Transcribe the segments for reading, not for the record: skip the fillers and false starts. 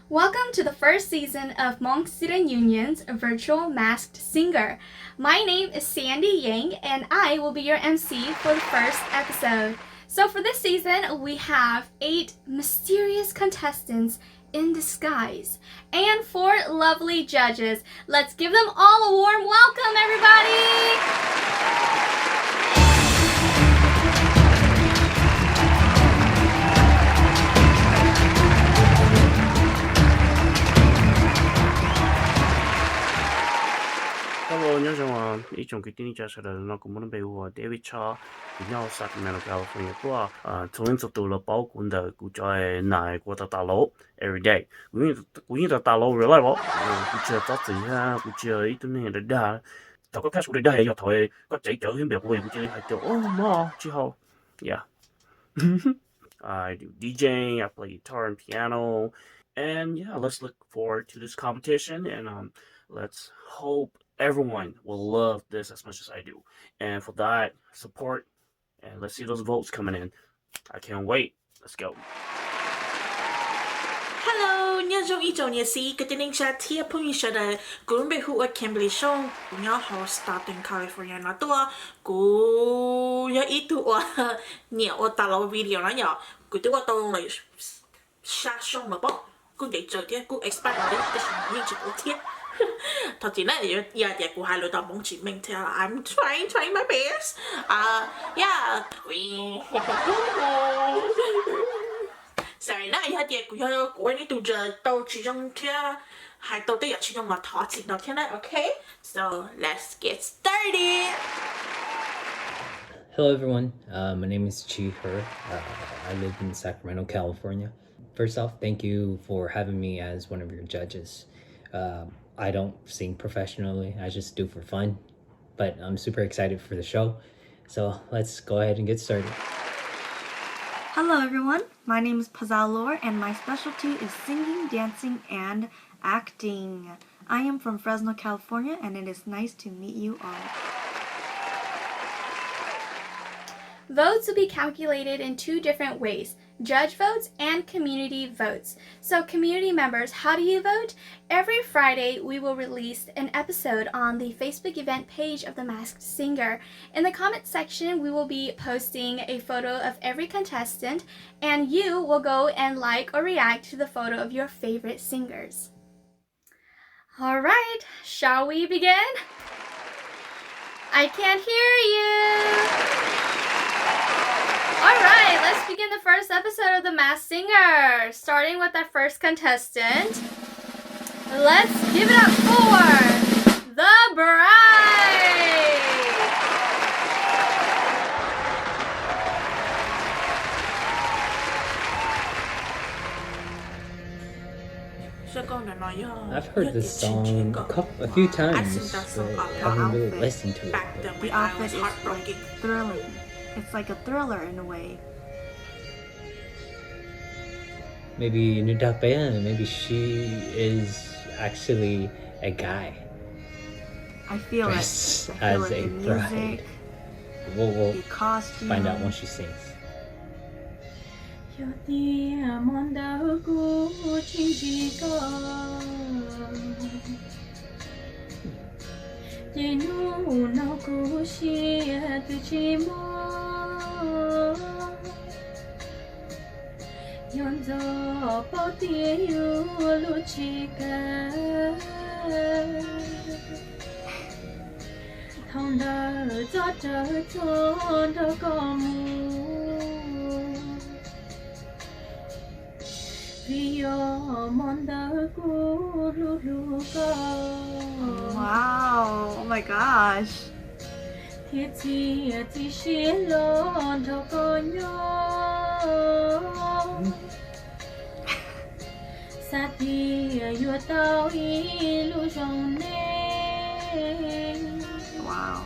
Welcome to the first season of Hmong Student Union's Virtual Masked Singer. My name is Sandy Yang and I will be your MC for the first episode. So for this season, we have 8 mysterious contestants in disguise and 4 lovely judges. Let's give them all a warm welcome, everybody! Hello, 안녕하세요. 이쪽 귀띠니 자세를 놓고 무는 배우 데이비드 차, 그냥 사크라멘토 캘리포니아 또 전에서도了包括的古在哪国的大楼 every day. 古的大楼 reliable. 古在早子呀，古在一顿年的大，大家开始的大要台，個仔走先別會，古仔係就媽之後 yeah. I do DJing, I play guitar and piano, and yeah, let's look forward to this competition and let's hope everyone will love this as much as I do. And for that, support, and let's see those votes coming in. I can't wait. Let's go. Hello, nhân dòng ý chồng nhà sĩ, cái tên cha thiệp phong như sau đây, cũng bị hụt Kimberly Xiong, cũng nhớ host start in California nó tua, cũng nhớ ít tụ nhiều ta lâu video nó nhỏ, cũng tụ tao lại xa Xiong mà bóc, cũng để chờ thế, cũng expect ở đây, cái gì như chụp thiết. Thật chỉ là giờ của hai lối tao muốn chỉ mình theo là I'm trying my best. Yeah. Sorry, na giờ của anh tụi giờ tao chỉ trong theo hai tao tới giờ chỉ trong là thọ chỉ nó thế này, okay? So let's get started. Hello everyone, my name is Chee Her. I live in Sacramento, California. First off, thank you for having me as one of your judges. I don't sing professionally, I just do for fun, but I'm super excited for the show. So let's go ahead and get started. Hello everyone, my name is Pazao Lor and my specialty is singing, dancing, and acting. I am from Fresno, California and it is nice to meet you all. Votes will be calculated in 2 different ways, judge votes and community votes. So community members, how do you vote? Every Friday, we will release an episode on the Facebook event page of The Masked Singer. In the comment section, we will be posting a photo of every contestant, and you will go and like or react to the photo of your favorite singers. All right, shall we begin? I can't hear you. Alright, let's begin the first episode of The Masked Singer. Starting with our first contestant. Let's give it up for the bride! I've heard this song a few times, but haven't really listened to it. The outfit is like thrilling. It's like a thriller in a way. Maybe Nudakbayan, maybe she is actually a guy. I feel it. Dressed I feel as it. a The music, bride. We'll the costume. find out when she sings. Wow, oh my gosh. Wow.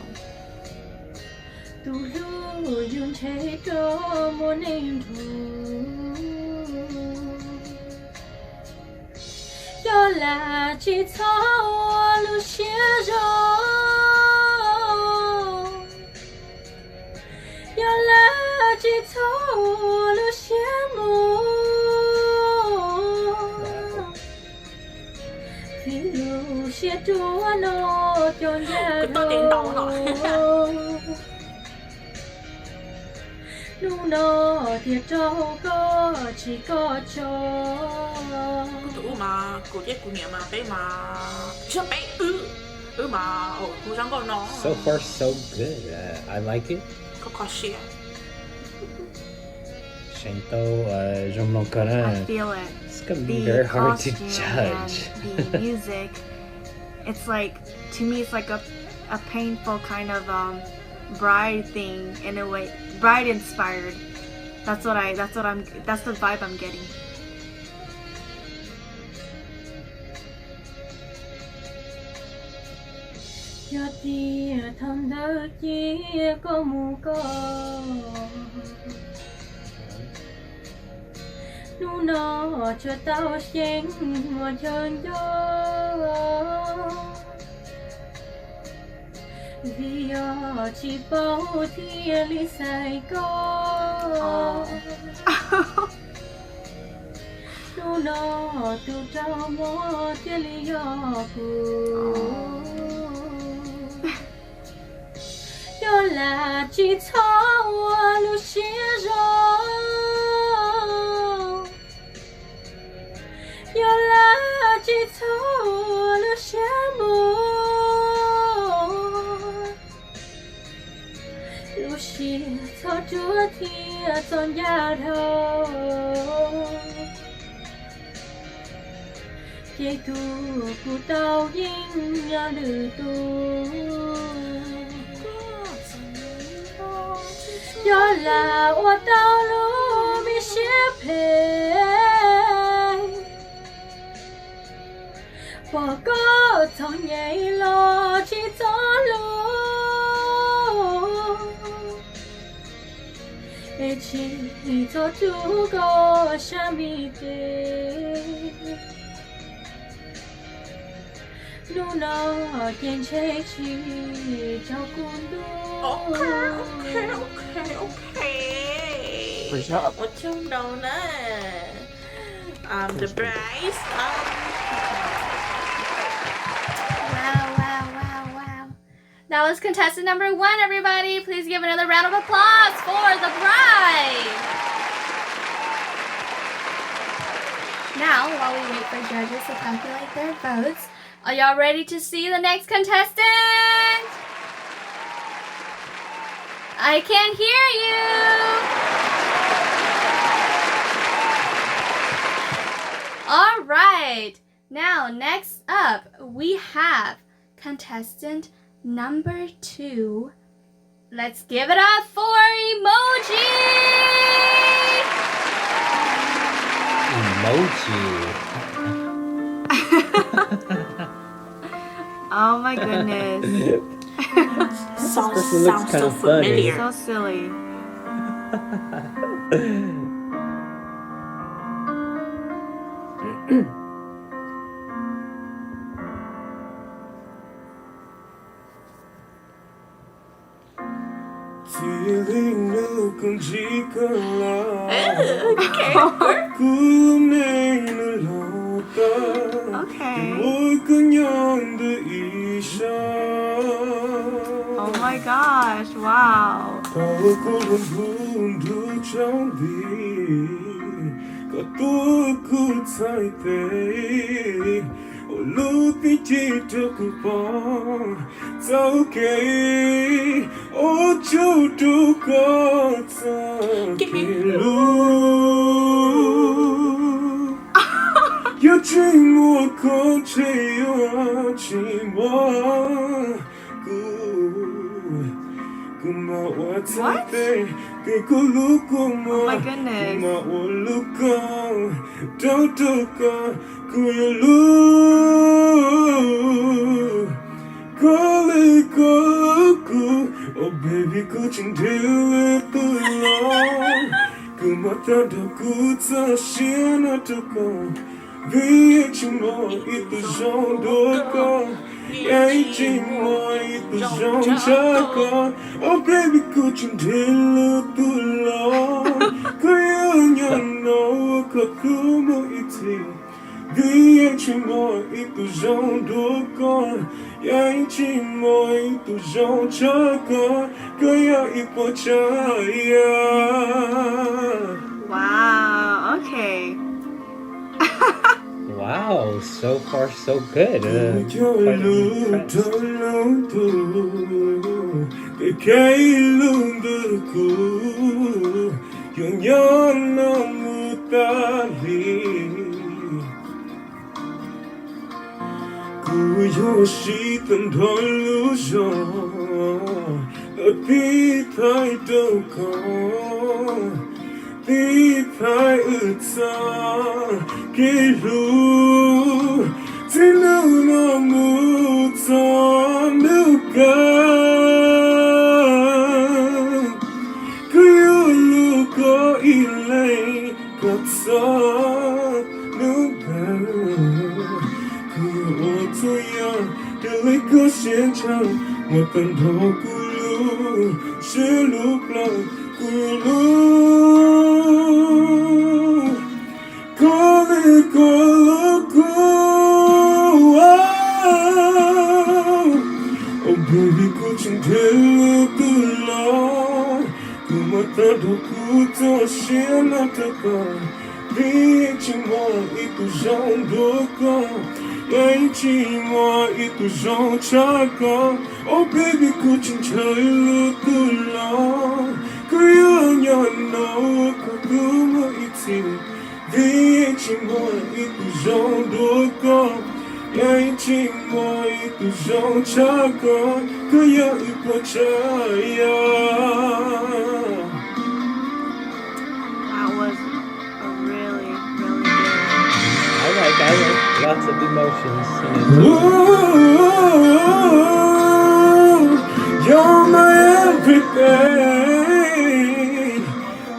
chúa nó chôn ra Cứ to tiếng đầu nó. nu nó thiệt trâu có chỉ có cho Tụ mà cô chết cô nhẹ mà bé mà chưa bé mà cô chẳng có nó. So far, so good. I like it. Có shit. Shanto, Jomlokara. I feel it. It's gonna be The very hard to costume judge. and the music. It's like, to me, it's like a painful kind of bride thing in a way, bride inspired. That's the vibe I'm getting. cho tia thầm đỡ chia có mù có nu nó cho tao xem một chân gió vì chỉ bao thiên lý sai có nu nó tu trao mò thiên lý yo là chỉ thao lu xia rồi yo là chỉ thao lu xia mù lu xia thao chúa thiên tôn gia thâu dây tu cụ tao yên nhà nữ tu yo là ô tao lu mi xếp hè bỏ có thằng nhảy lo chỉ gió lu để chỉ cho chú có xa mi tê nu nó kiên chế chỉ cho con đôi Okay. Một trong đầu nè. The Bryce. Wow. That was contestant number 1, everybody. Please give another round of applause for the bride. Now, while we wait for judges to calculate their votes, are y'all ready to see the next contestant? I can't hear you. All right. Now, next up, we have contestant number 2. Let's give it up for Emoji. Oh my goodness. Sounds looks so kinda funny. familiar. So silly. Okay. Oh my gosh, wow. What? Oh my goodness. Oh baby, could you deal it too long? Kumatanda kutsa shina tuko. Viechimo itu jondoko. Yaechimo itu jonchako. Oh baby, could you deal it too long? Kuyanya no kakumo iti. Vì chỉ mỗi ít tu dòng đô con Yang chỉ mỗi ít tu dòng cha con Kaya ít bộ chaya Wow, okay. Wow, so far so good. Quite impressed. Cái luôn được Yung yon no mutali Kuyoshi tan tholu jo Ti thai đâu có Ti thai utsa Ki lu Ti nu no mutsa Nu ka Có ilay katsa nuga Kuotoya Dili ko shenchang Watan do kulu Shilupla kulu Kole koloku Oh baby kuching telu kulong Kumata do kuto shena taka Vì chỉ mỗi ít tu dòng đô con Anh chỉ mỗi ít tu dòng cha con Oh baby cô chính trời lưu tu lo Cứ yêu nhau nấu có tu mỗi ít gì Vì chỉ mỗi ít tu dòng đô con Anh chỉ mỗi ít tu dòng cha con Cứ yêu ít bộ chaya That was a really, really good. I like lots of emotions in it. Ooh, you're my everything,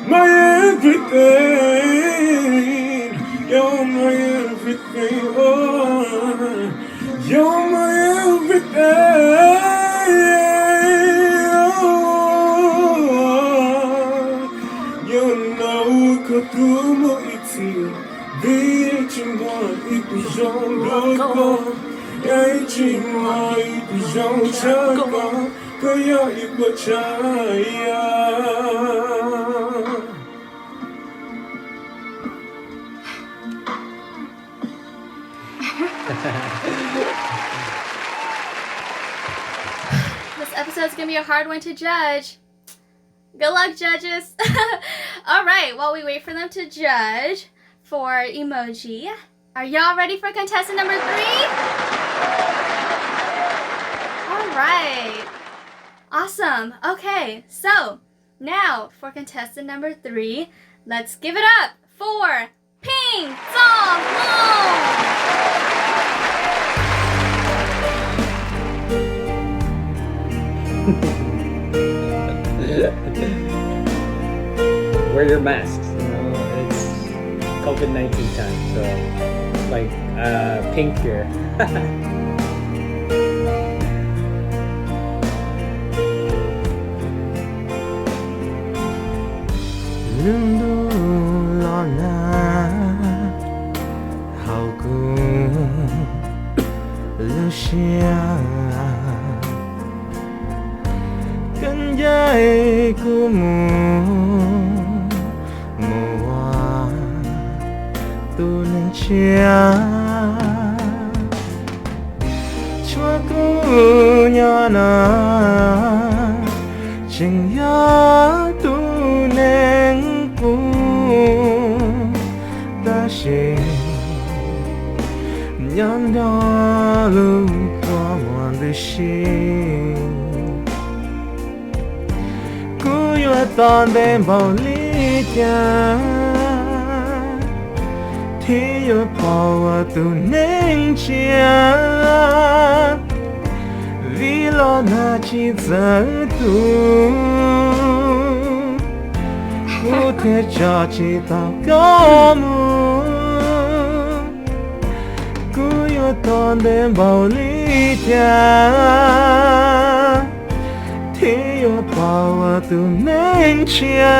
my everything. You're my everything, oh, you're my everything. Oh, you know, could more eating. Vì chỉ mỗi ít tu dòng đôi con Anh chỉ mỗi ít tu dòng cha con Kaya ít bộ chaya This episode's gonna be a hard one to judge. Good luck, judges. All right, while we wait for them to judge for Emoji, are y'all ready for contestant number 3? All right. Awesome. Okay, so now for contestant number 3, let's give it up for Pazao Lor. Wear your masks. It's COVID-19 time, so like pink here. Chua ku nyana Ching ya tu neng ku Da shi Nyan ya lu kwa muan de shi Ku yue tan den bao li tian Thì yêu bảo tu nên chia vì lo na chỉ giờ tu có thể cho chỉ tao có mu cứ yêu toàn đến bao lý cha thì yêu bảo tu nên chia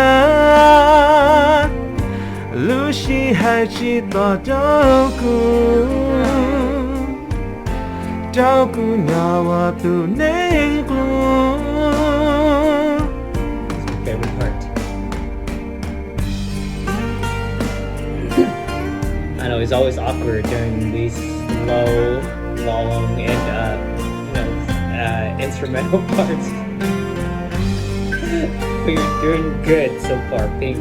Lucy hai hai chỉ tỏ đâu ku nhà wa tu nên ku Favorite part. I know it's always awkward during these low, long, and instrumental parts. But you're doing good so far, Pink.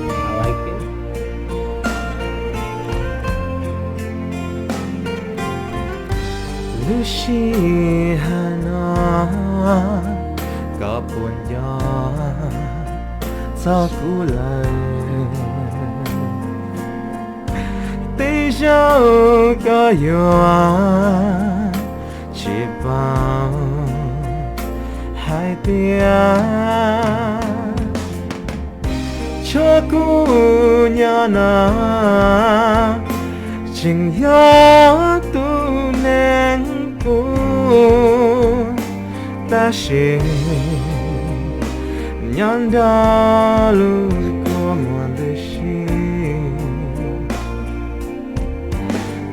I like it. Lucy Hana có buồn gió sao cũ lại bây giờ có gió chỉ bao hai tiếng cho cũ nhà na chính gió tu nên cũ ta sẽ nhận ra lúc có muốn được xin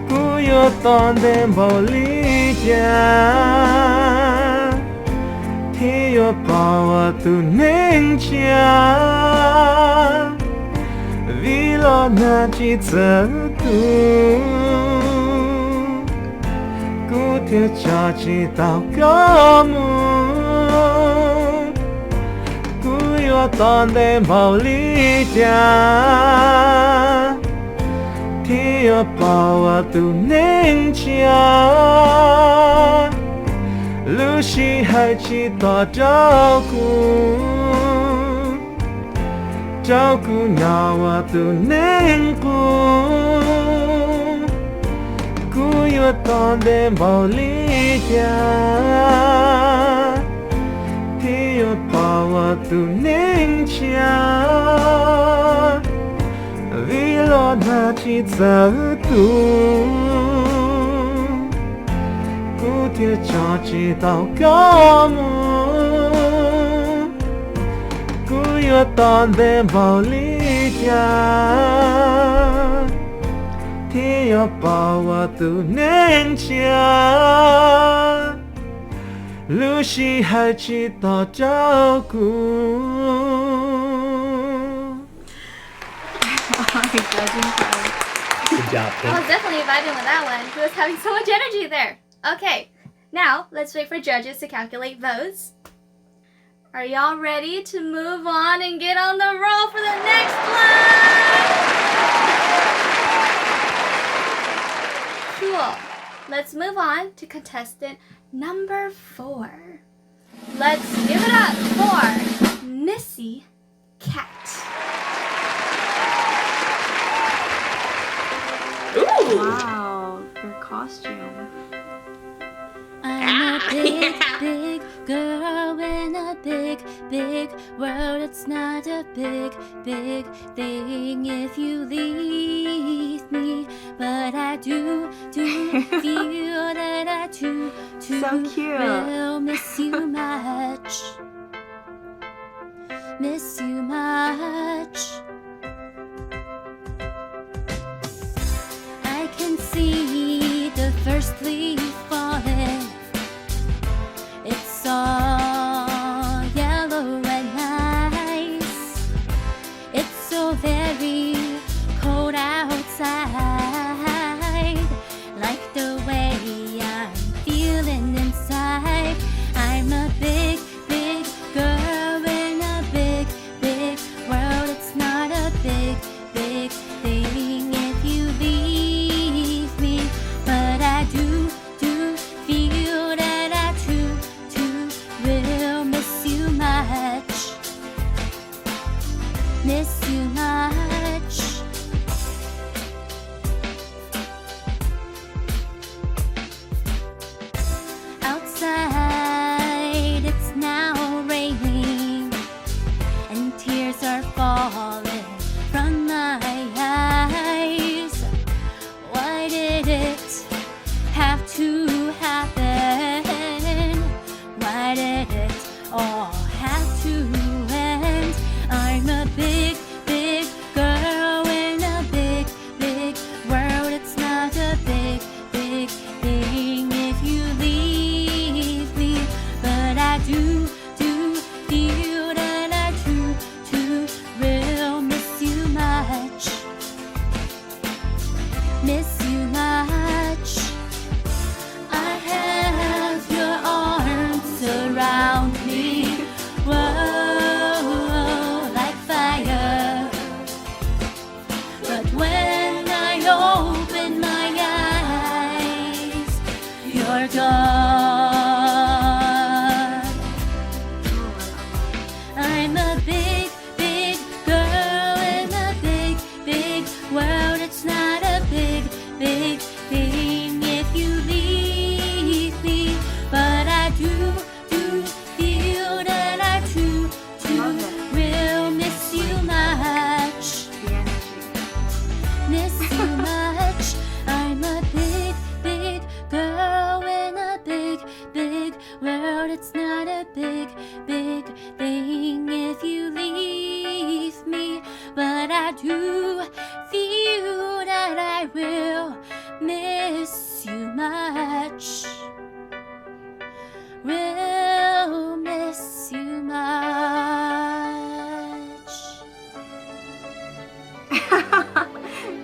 cũ yêu toàn đêm bao lý cha thì yêu bao tu nên cha vì lo na chỉ giờ tu cũ theo cha chỉ tao có muốn cũ yêu toàn đêm bao lý cha thì yêu bao tu nên cha Lucy hai chỉ tỏ trao ku nhà wa tu nên ku yêu toàn đêm bao lý cha thì yêu bao tu nên cha vì lo na chỉ giờ tu cũ theo cho chỉ tao có muốn cũ yêu toàn đêm bao lý cha thì yêu bao tu nên cha Lucy hai chỉ tỏ trao cu Good job, I Pink. was definitely vibing with that one. He was having so much energy there. Okay, now let's wait for judges to calculate votes. Are y'all ready to move on and get on the roll for the next one? Cool. Let's move on to contestant number 4. Let's give it up for Missy Cat. Ooh. Wow, her costume. I'm a big, big girl in a big, big world. It's not a big, big thing if you leave me, but I do feel that I too So cute. will miss you much. Miss you much. I can see the first leaf falling. It's all yellow and nice. It's so very cold outside. Like the way I'm feeling inside. I'm a big, big girl in a big, big world. It's not a big, big thing if you leave me, but I do feel that I too will miss you much. Miss you much. Outside it's now raining and tears are falling from my eyes. Why did it have to happen? Why did it all have to end? I'm a big, big girl gone. I'm a big, big girl in a big, big world. It's not a big, big thing if you leave me, but I do feel that I too will miss you much. Miss you much. I'm a big, big girl in a big, big world. It's not a big, big thing if you leave me, but I do feel that I will miss you much. Will miss you much.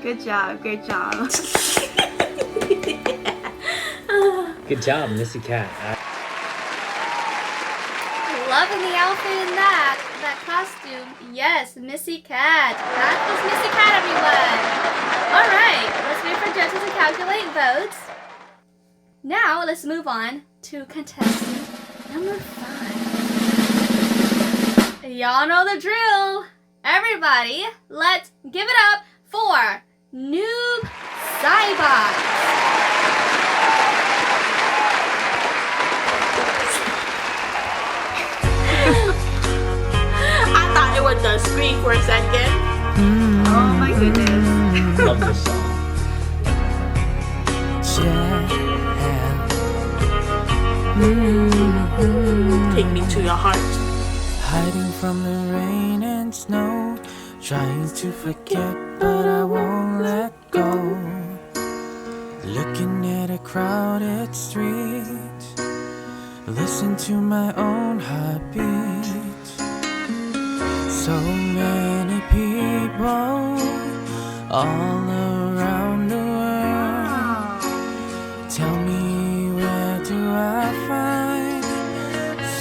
Good job, great job. Good job, Missy Cat. Loving the outfit in that costume. Yes, Missy Cat. That was Missy Cat, everyone. All right, let's wait for judges to calculate votes. Now let's move on to contestant number 5. Y'all know the drill. Everybody, let's give it up for Noob Saibot. I thought it was the screen for a second. Oh my goodness. Love this song. Take me to your heart. Hiding from the rain and snow, trying to forget but I won't let go. Looking at a crowded street, listen to my own heartbeat. So many people all around the world. Tell me, where do I find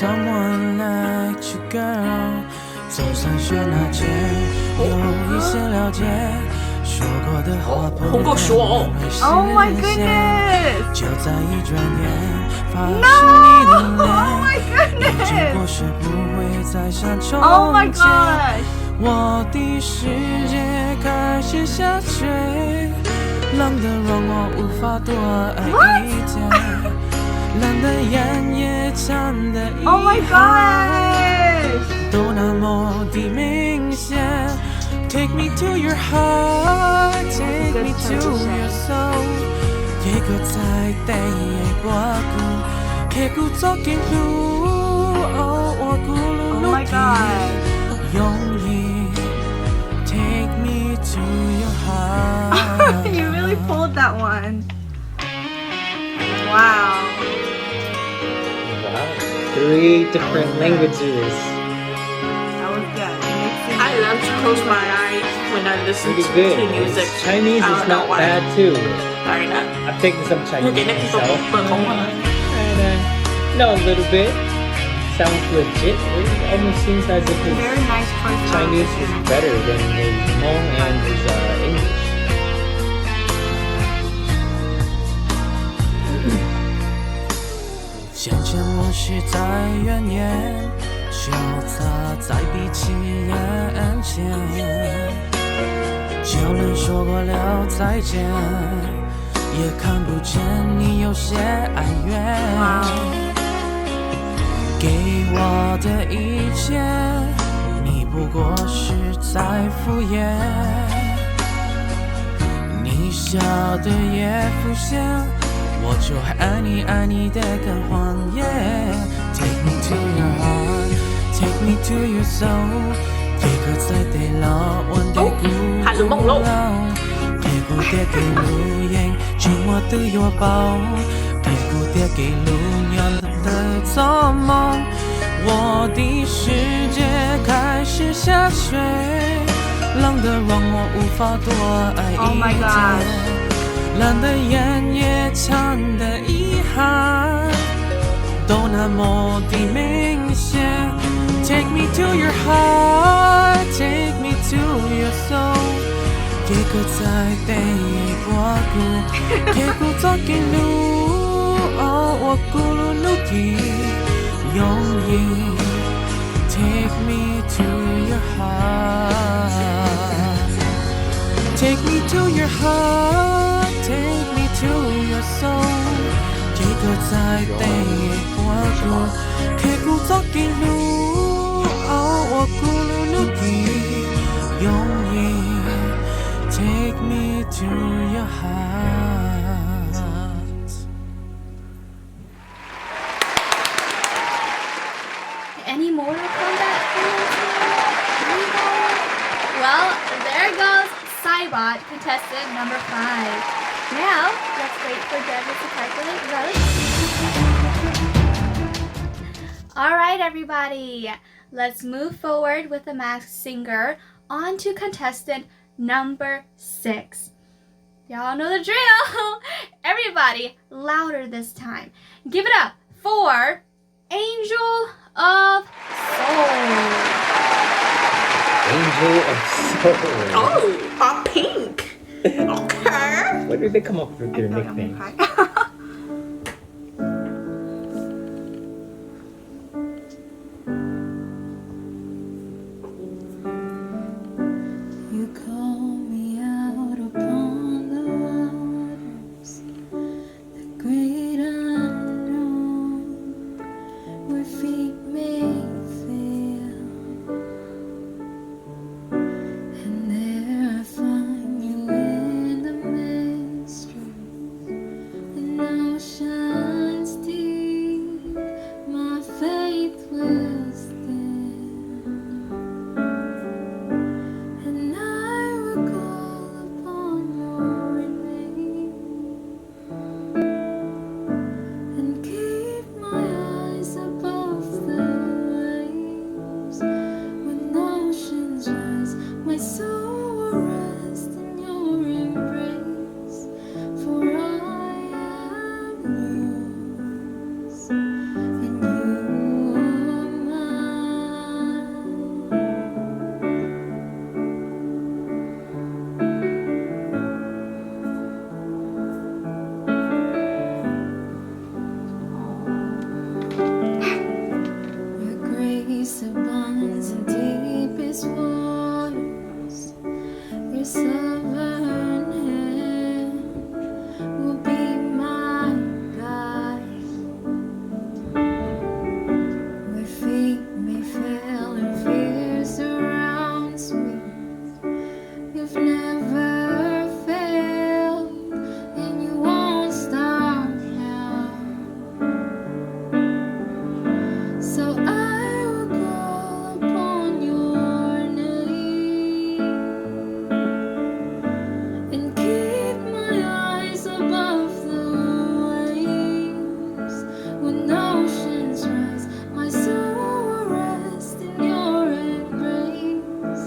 someone like you, girl? 走上学那街，有一些了解，说过的话不会变回实 Oh my 现。 goodness. 就在一转眼，发现 No! 你的 Oh my 脸，已经过 goodness. 去不会再像从 Oh my 前。 gosh. 我的世界开始下坠，冷得让我无法多爱一点，冷得眼也馋的遗 Oh my 憾， gosh. 都那么的明显。Take me to your heart, take me to your soul。一個在地嘅掛顧，騎鼓作勁路，我咕嚕 Oh my god. 容易 take me to your heart。 You really pulled that one. Wow. Wow. 3 different languages. That was good. Mixing. I love to close my eyes when I listen Pretty to good. music. Chinese I is don't know not why. bad too. Sorry, not. I've taken some Chinese เดี๋ยวนะที่เขา myself. เปิดของมา And know a little bit. Sounds legit. It almost seems as if his Very nice choice. of Chinese is outfit. better than his Hmong and his English. 渐渐我是在远远，潇洒在闭起眼前，就连说过了再见，也看不见你有些哀怨。给我的一切，你不过是在敷衍，你笑的也浮现。我就还爱你，爱你的更谎言。Take me to your heart, take me to your soul。一個在地牢，我的孤老。給蝴蝶給路影，緊我的擁抱。給蝴蝶給路鳥的做夢。我的世界開始下雪，冷得讓我無法多愛一點。 Oh my gosh. 冷的眼也馋的遗憾，都那么的明显。Take me to your heart, take me to your soul。一個在地掛顧，騎鼓作勁路，我我咕噜努力用意 Take me to your heart Take me to your heart Take me to your soul 这个在对我过可故作给路我咕噜努力用意 Take me to your heart Any Mortal Kombat fans here? Well, there goes Saibot, contestant number 5. Now, let's wait for judges to calculate votes. Alright everybody, let's move forward with the masked singer on to contestant number 6. Y'all know the drill! Everybody, louder this time. Give it up for Angel of Soul. Angel of Soul. Oh, pink. Okay. Where did they come up with their I feel like I'm nicknames? gonna cry. You call me out upon the waters, the great unknown, where feet may fail, and there I find you in the mystery, in oceans deep, my faith will stand. And I will call upon your name and keep my eyes above the waves. When oceans rise, my soul will rest in your embrace. For I am yours, and you are mine. Your grace abounds in deepest waters. Your sovereign hand will be my guide. Where feet may fail and fear surrounds me, you've never failed, and you won't start now. So I will call upon your name and keep my eyes above the waves. When oceans rise, my soul will rest in your embrace.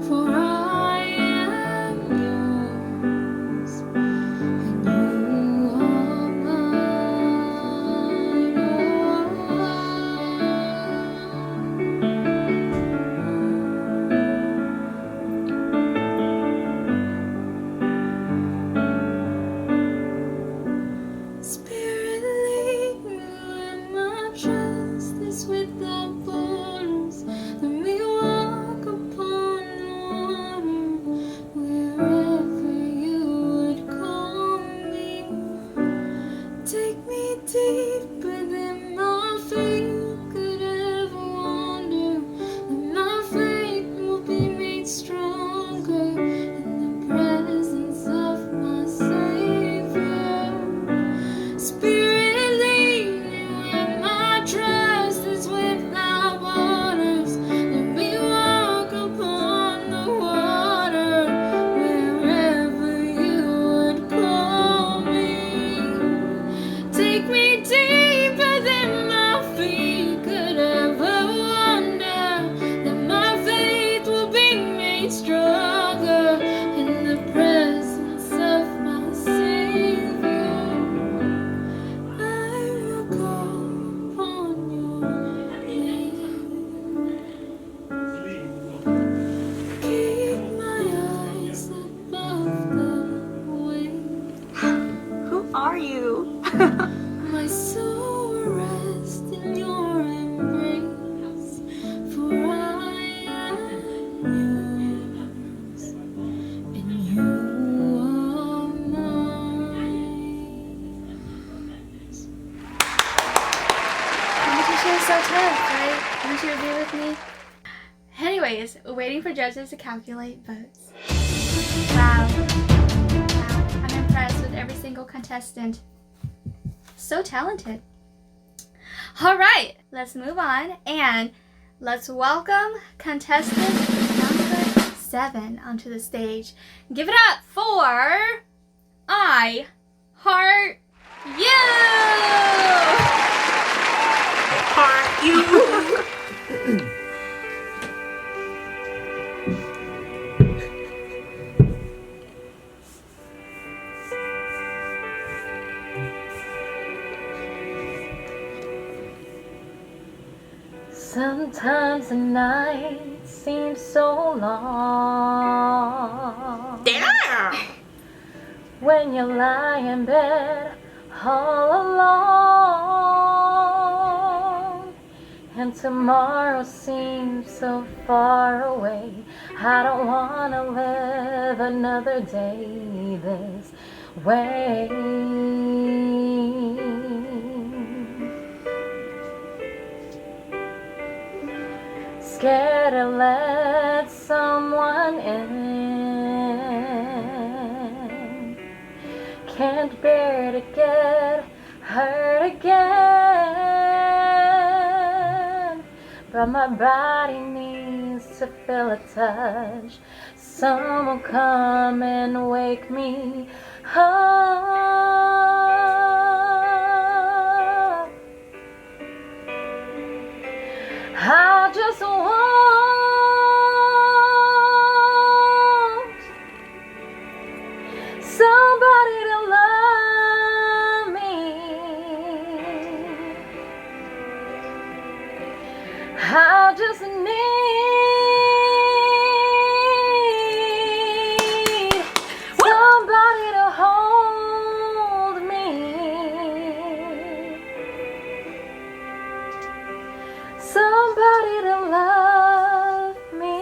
For I am yours, and you are mine. Spirit, lead me where my trust is without borders. Let me walk upon the water wherever you would call me. Take me deeper than my feet could ever wander. And my faith will be made stronger in the presence of my Savior. Spirit, lead me where my trust is without borders. Let me walk upon the water wherever you would call me. Take me deeper than my feet could ever wander. That my faith will be made stronger in the presence of my Savior. I will call upon your name. Keep my eyes above the waves. Who are you? My soul waiting for judges to calculate votes. Wow. I'm impressed with every single contestant. So talented. All right, let's move on and let's welcome contestant number 7 onto the stage. Give it up for I Heart You! Heart you. Sometimes the night seems so long. Damn. When you lie in bed all alone, and tomorrow seems so far away. I don't wanna live another day this way. Scared to let someone in. Can't bear to get hurt again. But my body needs to feel a touch. Someone come and wake me up. I just want somebody to love me. I just need somebody to hold me. Somebody to love me.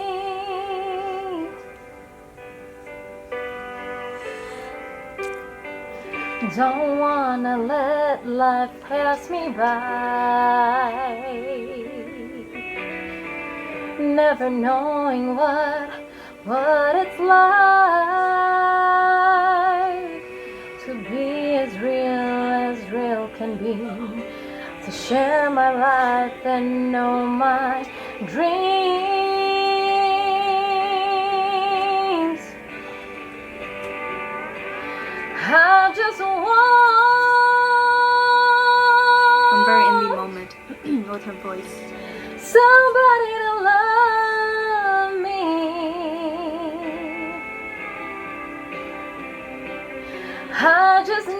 Don't wanna let life pass me by, never knowing what it's like to be as real can be. To share my life and know my dreams. I just want. I'm very in the moment with her voice. Somebody to love me. I just need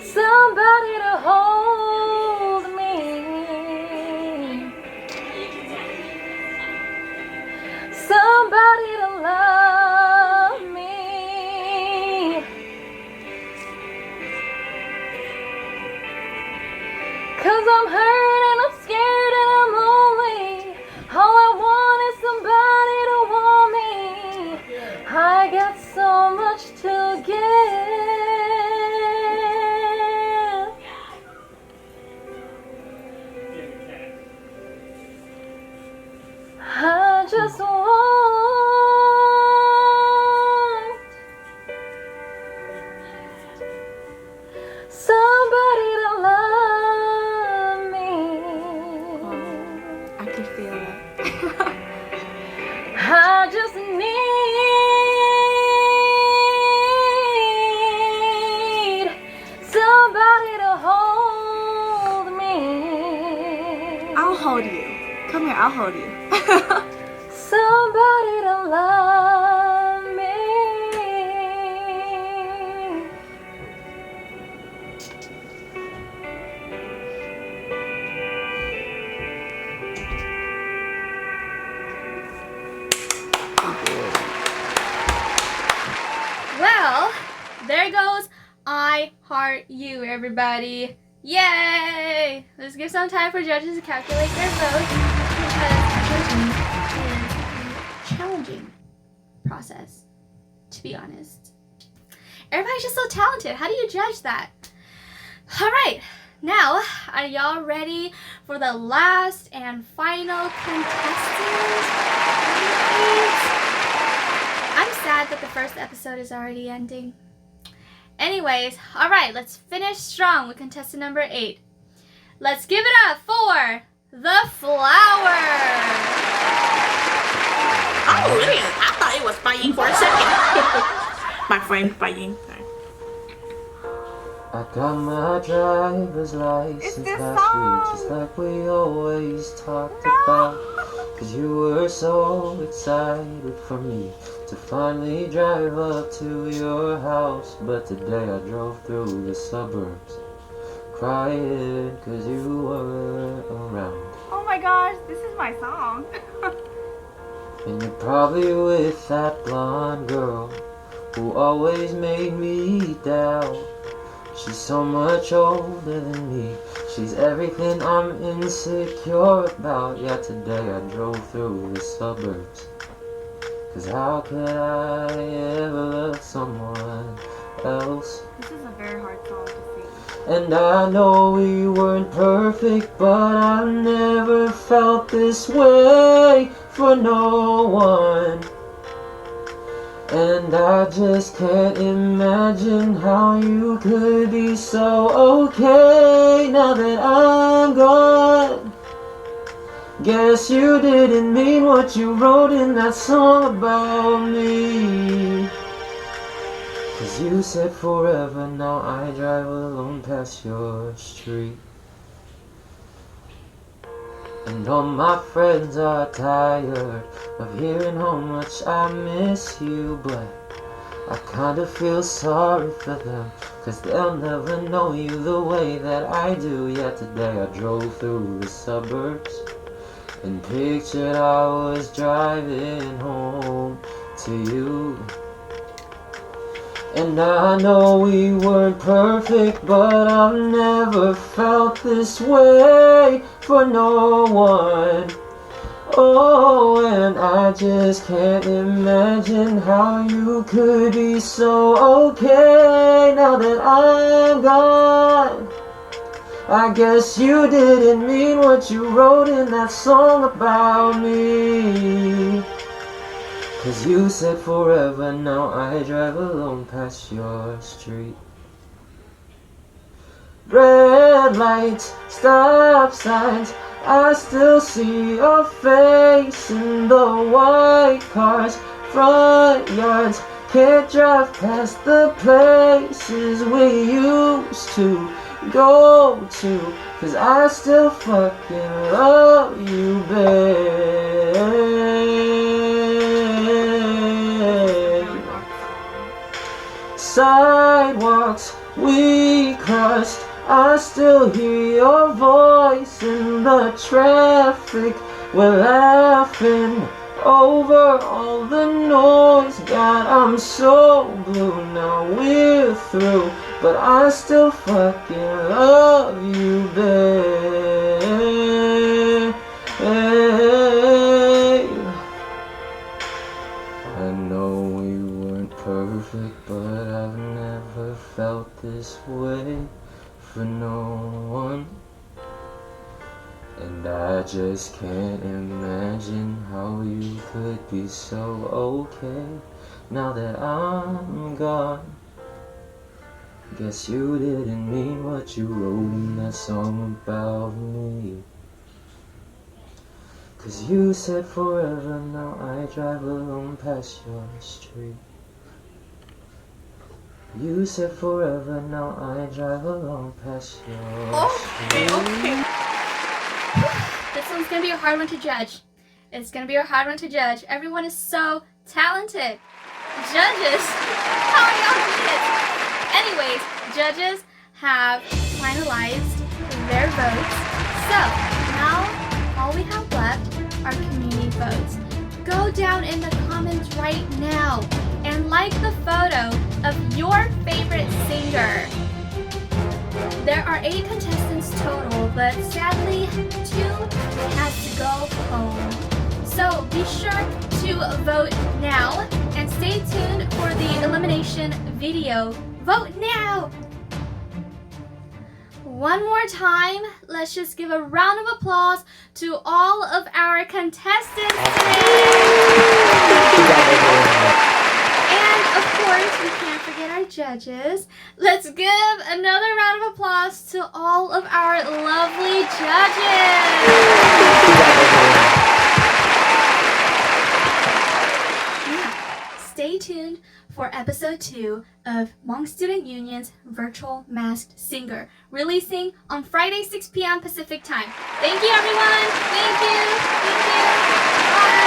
somebody to hold me. Somebody to love me. 'Cause I'm hurt and I'm scared and I'm lonely. All I want is somebody to want me. I got so much to give. I just want somebody to love me. I can feel it. I just need somebody to hold me. I'll hold you. Come here, I'll hold you. Somebody to love me. Well, there goes I Heart You, everybody. Yay! Let's give some time for judges to calculate their votes because judging is a challenging process, to be honest. Everybody's just so talented. How do you judge that? All right, Now, are y'all ready for the last and final contestant? I'm sad that the first episode is already ending. Anyways, alright, let's finish strong with contestant number 8. Let's give it up for the flower. Oh, really? I thought it was Baying for a second. My friend Baying. I got my driver's license last week, just like we always talked about. Cause you were so excited for me to finally drive up to your house. But today I drove through the suburbs, crying cause you weren't around. Oh my gosh, this is my song. And you're probably with that blonde girl who always made me down. She's so much older than me. She's everything I'm insecure about. Yeah, today I drove through the suburbs. Cause how could I ever love someone else? This is a very hard song to sing. And I know we weren't perfect, but I've never felt this way for no one. And I just can't imagine how you could be so okay now that I'm gone. Guess you didn't mean what you wrote in that song about me. Cause you said forever, now I drive alone past your street. And all my friends are tired of hearing how much I miss you, but I kinda feel sorry for them, cause they'll never know you the way that I do. Yeah, today I drove through the suburbs and pictured I was driving home to you. And I know we weren't perfect, but I've never felt this way for no one. Oh, and I just can't imagine how you could be so okay now that I'm gone. I guess you didn't mean what you wrote in that song about me. Cause you said forever, now I drive alone past your street. Red lights, stop signs, I still see your face in the white cars, front yards. Can't drive past the places we used to go to, cause I still fucking love you, babe. Sidewalks we crossed, I still hear your voice in the traffic. We're laughing over all the noise. God, I'm so blue, now we're through, but I still fucking love you, babe. I know we weren't perfect, but I've never felt this way for no one. And I just can't imagine how you could be so okay now that I'm gone. Guess you didn't mean what you wrote in that song about me. Cause you said forever, now I drive alone past your street. You said forever, now I drive alone past your street. Okay. This one's gonna be a hard one to judge. It's gonna be a hard one to judge. Everyone is so talented. Judges, how are y'all doing it? Anyways, judges have finalized their votes. So now all we have left are community votes. Go down in the comments right now and like the photo of your favorite singer. There are 8 contestants total, but sadly 2 has to go home. So be sure to vote now and stay tuned for the elimination video. Vote now! One more time, let's just give a round of applause to all of our contestants today. And of course, we can't forget our judges. Let's give another round of applause to all of our lovely judges. Stay tuned for episode 2 of Hmong Student Union's Virtual Masked Singer, releasing on Friday 6 p.m. Pacific Time. Thank you, everyone. Thank you. Bye.